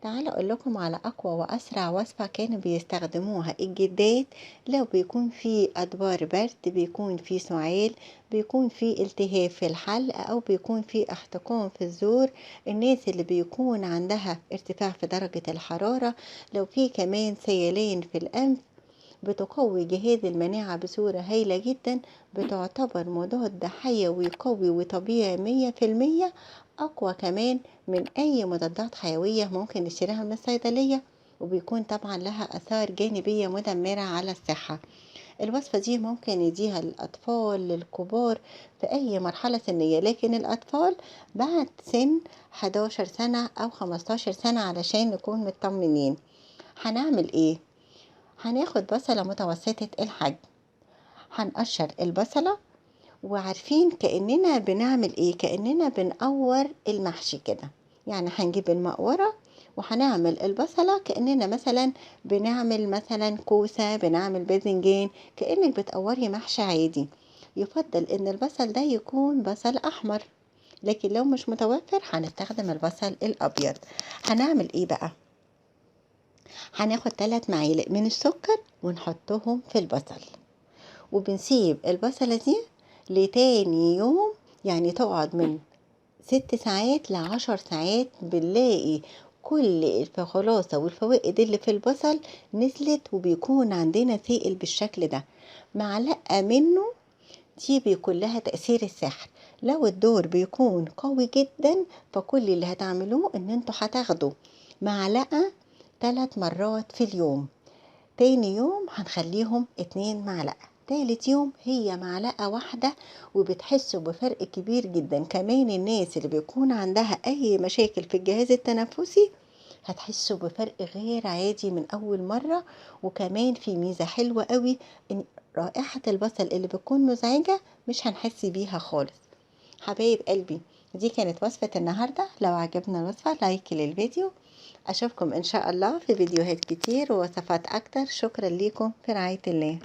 تعالوا اقول لكم على اقوى واسرع وصفة كانوا بيستخدموها الجدات لو بيكون في ادوار برد، بيكون في سعال، بيكون في التهاب في الحلق، او بيكون في احتقان في الزور. الناس اللي بيكون عندها ارتفاع في درجة الحرارة، لو في كمان سيلان في الانف، بتقوي جهاز المناعة بصورة هايلة جدا. بتعتبر مضاد حيوي قوي وطبيعي 100%، أقوى كمان من أي مضادات حيوية ممكن نشتريها من الصيدلية، وبيكون طبعا لها آثار جانبية مدمرة على الصحة. الوصفة دي ممكن يديها للأطفال للكبار في أي مرحلة سنية، لكن الأطفال بعد سن 11 سنة أو 15 سنة علشان نكون مطمنين. هنعمل إيه؟ هناخد بصلة متوسطة الحجم، هنقشر البصلة، وعارفين كأننا بنعمل ايه، كأننا بنقور المحشي كده. يعني هنجيب المقورة وهنعمل البصلة كأننا مثلا بنعمل مثلا كوسة، بنعمل باذنجان، كأنك بتقوري محشي عادي. يفضل ان البصل ده يكون بصل احمر، لكن لو مش متوفر هنستخدم البصل الابيض. هنعمل ايه بقى؟ هناخد 3 معالق من السكر ونحطهم في البصل، وبنسيب البصلة دي لتاني يوم، يعني تقعد من 6 ساعات ل10 ساعات. بنلاقي كل الخلاصة والفوائد اللي في البصل نزلت، وبيكون عندنا سائل بالشكل ده. معلقة منه دي بيكون لها تأثير السحر. لو الدور بيكون قوي جدا، فكل اللي هتعملوه ان انتوا هتاخدوا معلقة 3 مرات في اليوم. تاني يوم هنخليهم 2 معلقة، تالت يوم هي معلقة واحدة، وبتحسوا بفرق كبير جدا. كمان الناس اللي بيكون عندها اي مشاكل في الجهاز التنفسي هتحسوا بفرق غير عادي من اول مرة. وكمان في ميزة حلوة قوي، ان رائحة البصل اللي بتكون مزعجة مش هنحس بيها خالص. حبايب قلبي، دي كانت وصفة النهاردة. لو عجبنا الوصفة لايك للفيديو. أشوفكم إن شاء الله في فيديوهات كتير ووصفات أكتر. شكرا لكم، في رعاية الله.